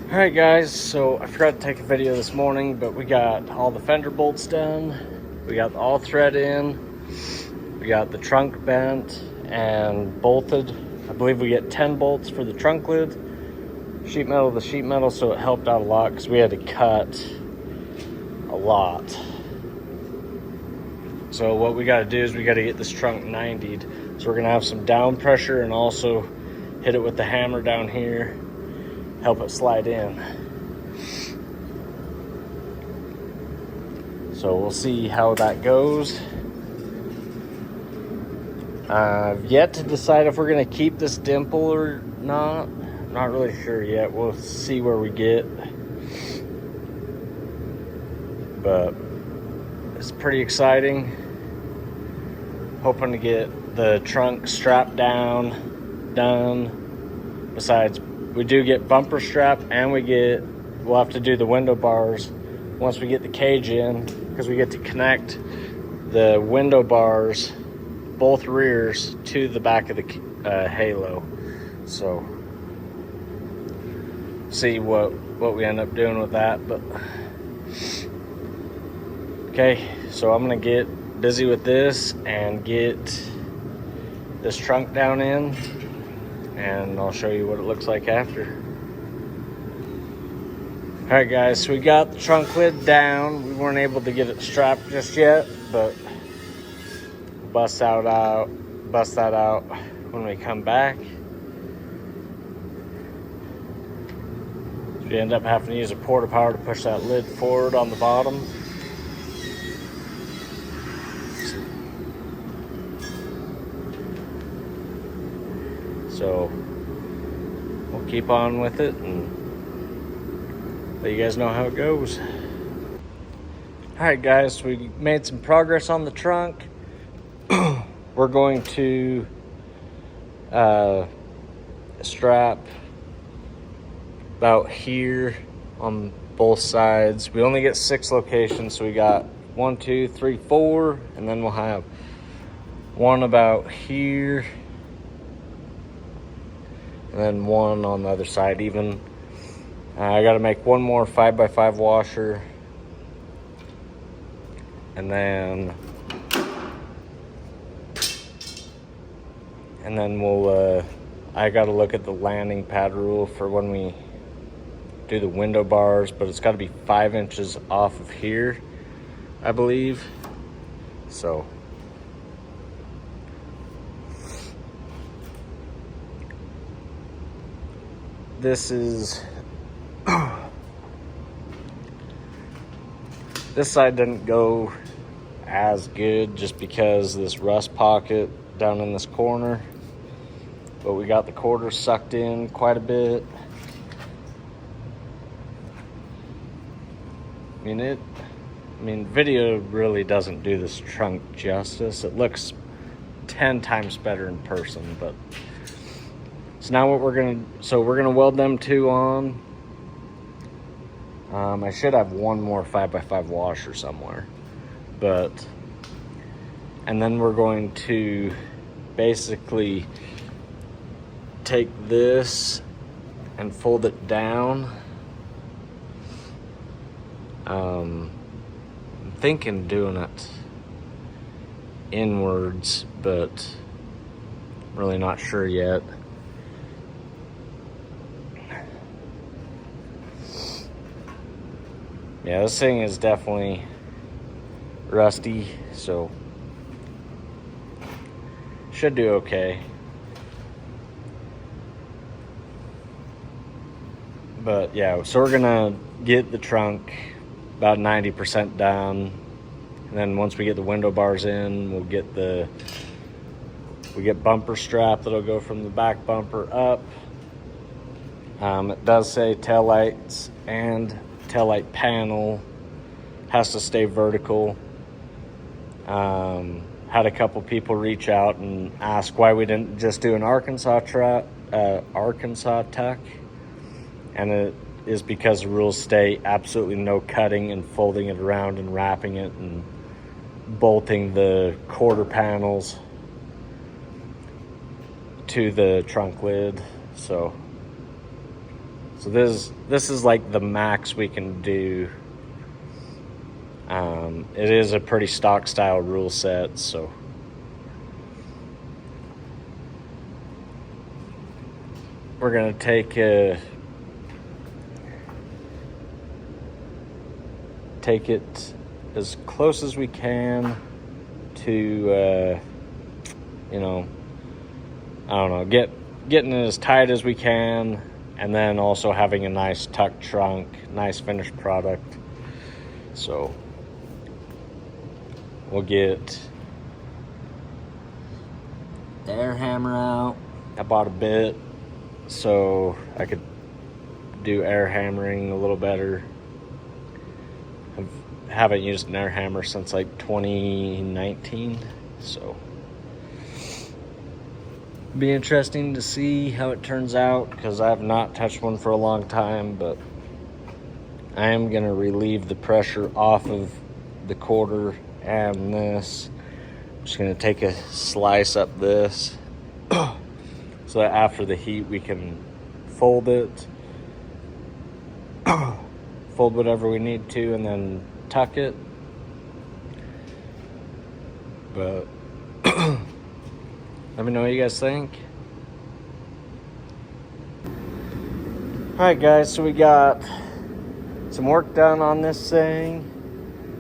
Alright guys, so I forgot to take a video this morning, but we got all the fender bolts done. We got all thread in. We got the trunk bent and bolted. I believe we get 10 bolts for the trunk lid. Sheet metal to sheet metal, so it helped out a lot because we had to cut a lot. So what we got to do is we got to get this trunk 90'd. So we're going to have some down pressure and also hit it with the hammer down here, help it slide in. So we'll see how that goes. I've yet to decide if we're going to keep this dimple or not. I'm not really sure yet. We'll see where we get. But it's pretty exciting. Hoping to get the trunk strap done. Besides, we do get bumper strap, and we'll have to do the window bars once we get the cage in, because we get to connect the window bars, both rears, to the back of the halo. So see what we end up doing with that. But okay, so I'm gonna get busy with this and get this trunk down in, and I'll show you what it looks like after. All right guys, so we got the trunk lid down. We weren't able to get it strapped just yet, but bust that out when we come back. So we end up having to use a porta power to push that lid forward on the bottom. So we'll keep on with it and let you guys know how it goes. All right guys, so we made some progress on the trunk. We're going to strap about here on both sides. We only get 6 locations, so we got 1, 2, 3, 4, and then we'll have one about here, and then one on the other side even. I got to make one more 5x5 washer, and then we'll I got to look at the landing pad rule for when we do the window bars, but it's got to be 5 inches off of here, I believe. So this side didn't go as good just because of this rust pocket down in this corner, but we got the quarters sucked in quite a bit. I mean, video really doesn't do this trunk justice. It looks 10 times better in person, but so now what we're gonna weld them 2 on. I should have one more 5x5 washer somewhere, and then we're going to basically take this and fold it down. I'm thinking doing it inwards, but really not sure yet. Yeah, this thing is definitely rusty, so should do okay. But yeah, so we're gonna get the trunk about 90% done, and then once we get the window bars in, we get bumper strap that'll go from the back bumper up. It does say tail lights and taillight panel has to stay vertical. Had a couple people reach out and ask why we didn't just do an Arkansas tuck, and it is because the rules state absolutely no cutting and folding it around and wrapping it and bolting the quarter panels to the trunk lid. So So this is like the max we can do. It is a pretty stock style rule set, so we're gonna take it as close as we can to you know, I don't know, getting it as tight as we can, and then also having a nice tuck trunk, nice finished product. So we'll get the air hammer out. I bought a bit so I could do air hammering a little better. I haven't used an air hammer since like 2019, so it'll be interesting to see how it turns out, because I have not touched one for a long time, but I am gonna relieve the pressure off of the quarter and this. I'm just gonna take a slice up this so that after the heat we can fold it, fold whatever we need to, and then tuck it. But let me know what you guys think. Alright guys, so we got some work done on this thing.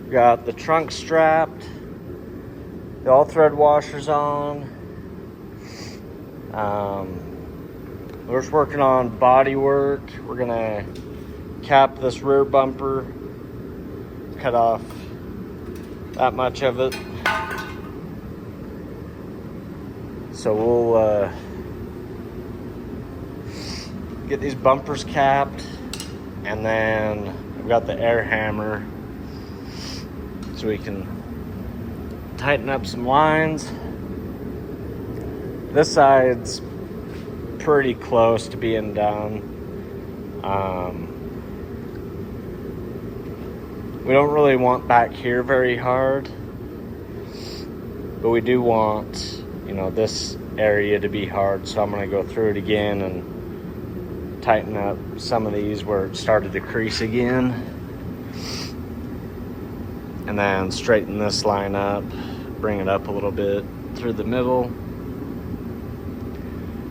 We got the trunk strapped, the all thread washers on. We're just working on body work. We're gonna cap this rear bumper, cut off that much of it. So we'll get these bumpers capped, and then we've got the air hammer so we can tighten up some lines. This side's pretty close to being done. We don't really want back here very hard, but we do want, you know, this area to be hard, so I'm going to go through it again and tighten up some of these where it started to crease again, and then straighten this line up, bring it up a little bit through the middle,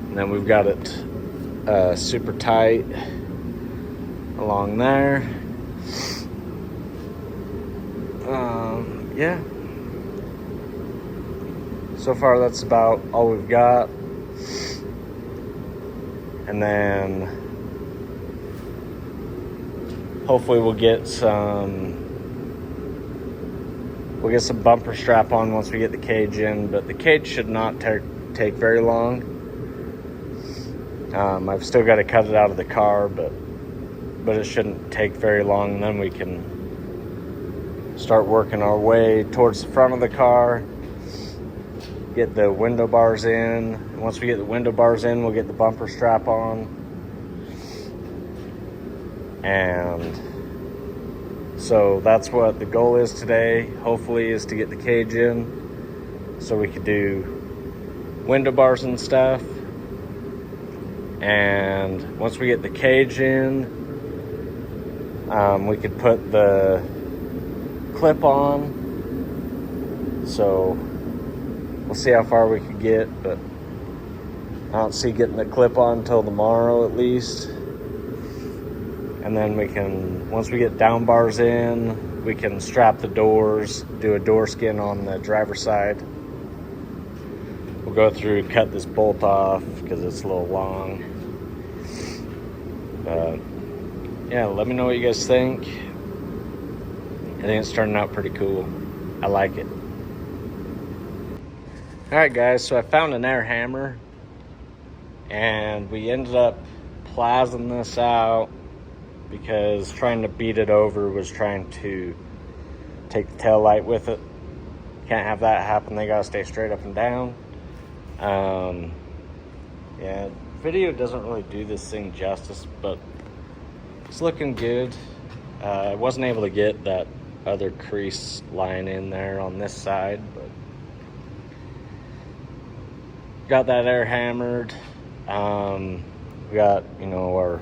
and then we've got it super tight along there. Yeah, so far that's about all we've got. And then hopefully we'll get some bumper strap on once we get the cage in, but the cage should not take very long. I've still got to cut it out of the car, but it shouldn't take very long, and then we can start working our way towards the front of the car, get the window bars in. And once we get the window bars in, we'll get the bumper strap on. And so that's what the goal is today, hopefully, is to get the cage in so we could do window bars and stuff. And once we get the cage in, we could put the clip on. So we'll see how far we could get, but I don't see getting the clip on until tomorrow at least. And then we can, once we get down bars in, we can strap the doors, do a door skin on the driver's side. We'll go through and cut this bolt off because it's a little long. But yeah, let me know what you guys think. I think it's turning out pretty cool. I like it. Alright guys, so I found an air hammer, and we ended up plazing this out because trying to beat it over was trying to take the tail light with it. Can't have that happen. They gotta stay straight up and down. Yeah, video doesn't really do this thing justice, but it's looking good. I wasn't able to get that other crease line in there on this side, but got that air hammered. We got, you know, our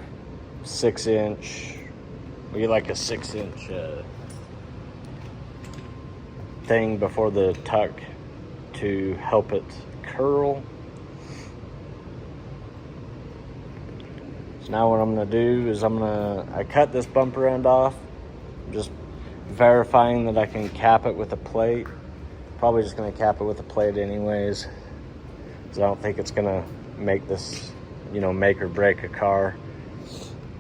6-inch. We get like a 6-inch thing before the tuck to help it curl. So now what I'm gonna do is I cut this bumper end off, just verifying that I can cap it with a plate. Probably just gonna cap it with a plate anyways, because I don't think it's gonna make this, make or break a car.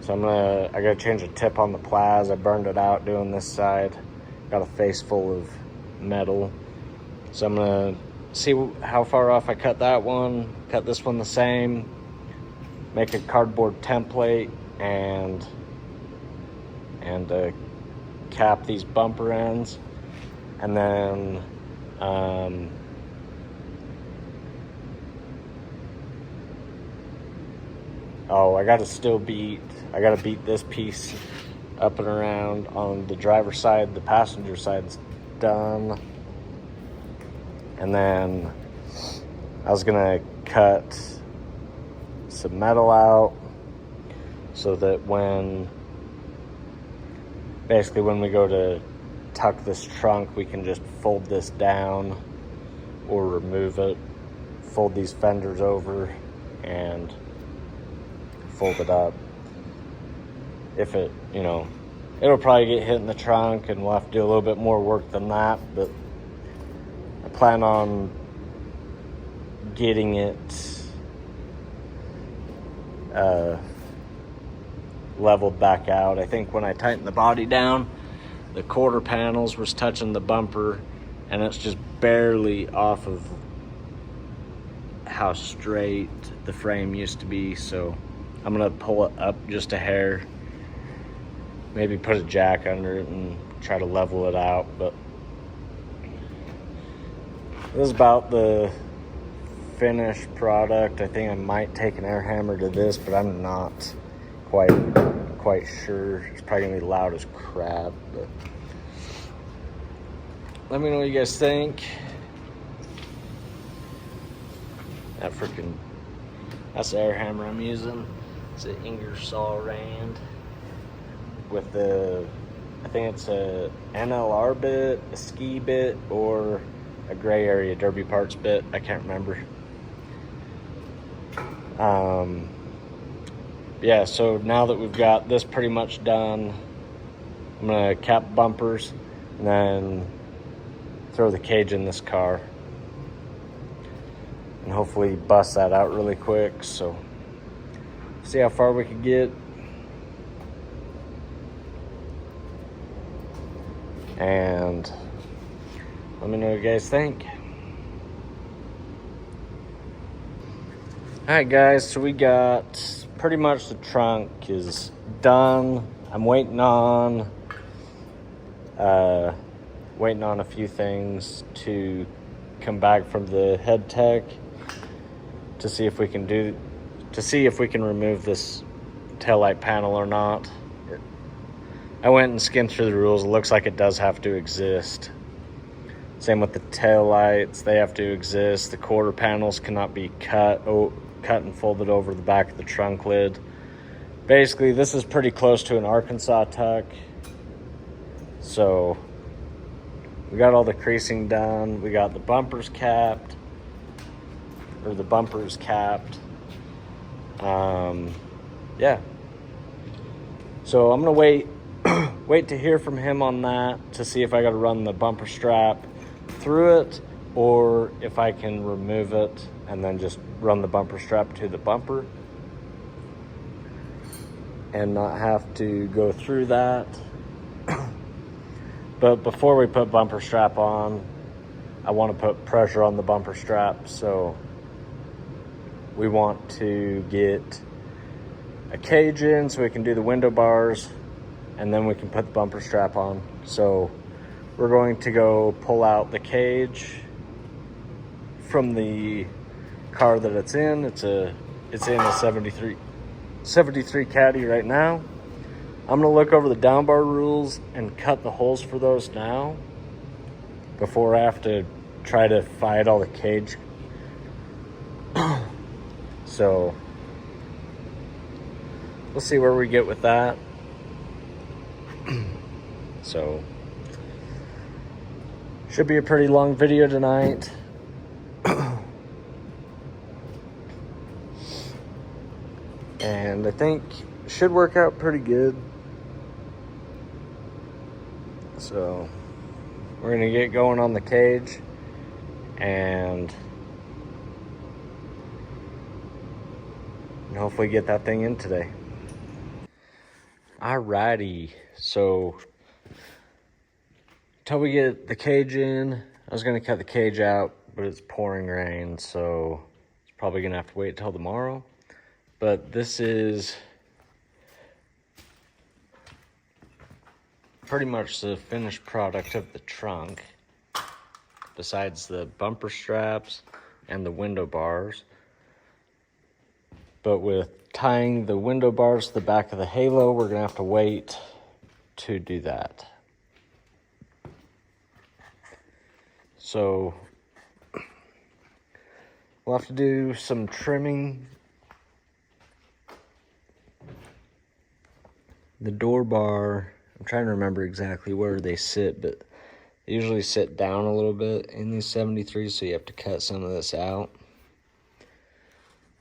So I gotta change a tip on the Plaz. I burned it out doing this side. Got a face full of metal. So I'm gonna see how far off I cut that one, cut this one the same, make a cardboard template, and cap these bumper ends. And then I gotta beat this piece up and around on the driver's side. The passenger side's done. And then I was gonna cut some metal out so that when we go to tuck this trunk, we can just fold this down or remove it, fold these fenders over and fold it up. If it'll probably get hit in the trunk and we'll have to do a little bit more work than that, but I plan on getting it leveled back out. I think when I tightened the body down, the quarter panels was touching the bumper and it's just barely off of how straight the frame used to be. So I'm gonna pull it up just a hair, maybe put a jack under it and try to level it out. But this is about the finished product. I think I might take an air hammer to this, but I'm not quite sure. It's probably gonna be loud as crap, but let me know what you guys think. That's the air hammer I'm using. It's an Ingersoll Rand with I think it's a NLR bit, a ski bit, or a gray area derby parts bit. I can't remember. Yeah, so now that we've got this pretty much done, I'm gonna cap bumpers and then throw the cage in this car and hopefully bust that out really quick. So see how far we can get. And let me know what you guys think. Alright guys, so we got pretty much the trunk is done. I'm waiting on a few things to come back from the head tech to see if we can remove this taillight panel or not. I went and skimmed through the rules. It looks like it does have to exist. Same with the taillights, they have to exist. The quarter panels cannot be cut and folded over the back of the trunk lid. Basically, this is pretty close to an Arkansas tuck. So we got all the creasing done. We got the bumpers capped. Yeah. So I'm gonna wait to hear from him on that to see if I gotta run the bumper strap through it or if I can remove it and then just run the bumper strap to the bumper and not have to go through that. But before we put bumper strap on, I want to put pressure on the bumper strap. So we want to get a cage in so we can do the window bars and then we can put the bumper strap on. So we're going to go pull out the cage from the car that it's in. It's in a 73 caddy right now. I'm gonna look over the down bar rules and cut the holes for those now before I have to try to fight all the cage. So we'll see where we get with that. So, should be a pretty long video tonight. And I think should work out pretty good. So, we're gonna get going on the cage and hopefully get that thing in today. Alrighty, so until we get the cage in, I was gonna cut the cage out, but it's pouring rain, so it's probably gonna have to wait till tomorrow. But this is pretty much the finished product of the trunk, besides the bumper straps and the window bars. But with tying the window bars to the back of the halo, we're gonna have to wait to do that. So we'll have to do some trimming. The door bar, I'm trying to remember exactly where they sit, but they usually sit down a little bit in these 73s, so you have to cut some of this out.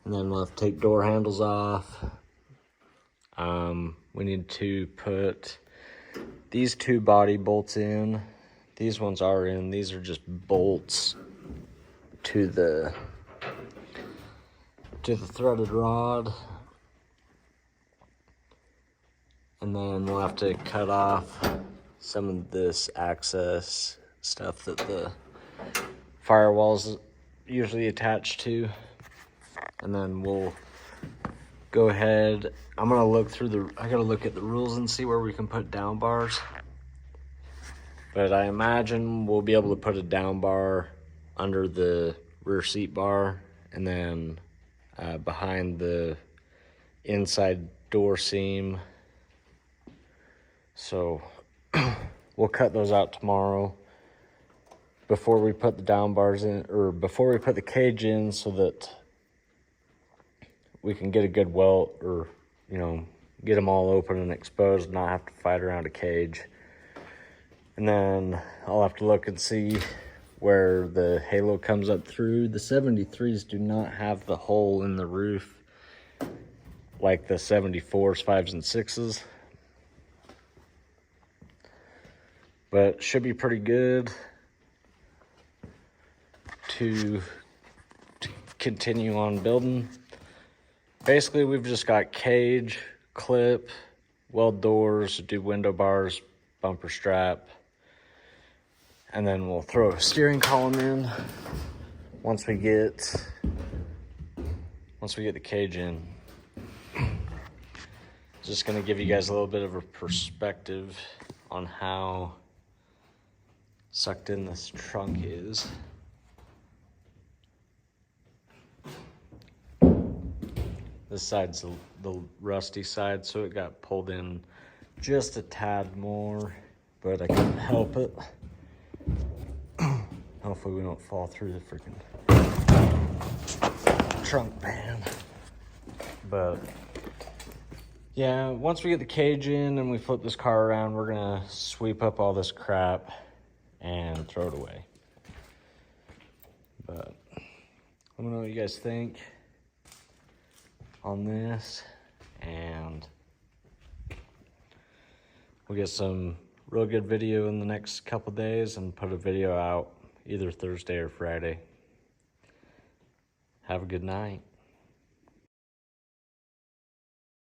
And then we'll have to take door handles off. We need to put these two body bolts in. These ones are in. These are just bolts to the threaded rod. And then we'll have to cut off some of this access stuff that the firewall's usually attached to. And then we'll go ahead. I'm gonna look through I gotta look at the rules and see where we can put down bars. But I imagine we'll be able to put a down bar under the rear seat bar and then behind the inside door seam. So we'll cut those out tomorrow before we put the down bars in, or before we put the cage in, so that we can get a good welt, or, you know, get them all open and exposed, not have to fight around a cage. And then I'll have to look and see where the halo comes up through. The 73s do not have the hole in the roof like the 74s, 5s, and 6s. But should be pretty good to continue on building. Basically, we've just got cage, clip, weld doors, do window bars, bumper strap, and then we'll throw a steering column in once we get the cage in. Just gonna give you guys a little bit of a perspective on how sucked in this trunk is. This side's the rusty side, so it got pulled in just a tad more, but I couldn't help it. Hopefully we don't fall through the freaking trunk pan. But yeah, once we get the cage in and we flip this car around, we're gonna sweep up all this crap and throw it away. But let me know what you guys think on this, and we'll get some real good video in the next couple days and put a video out either Thursday or Friday. Have a good night.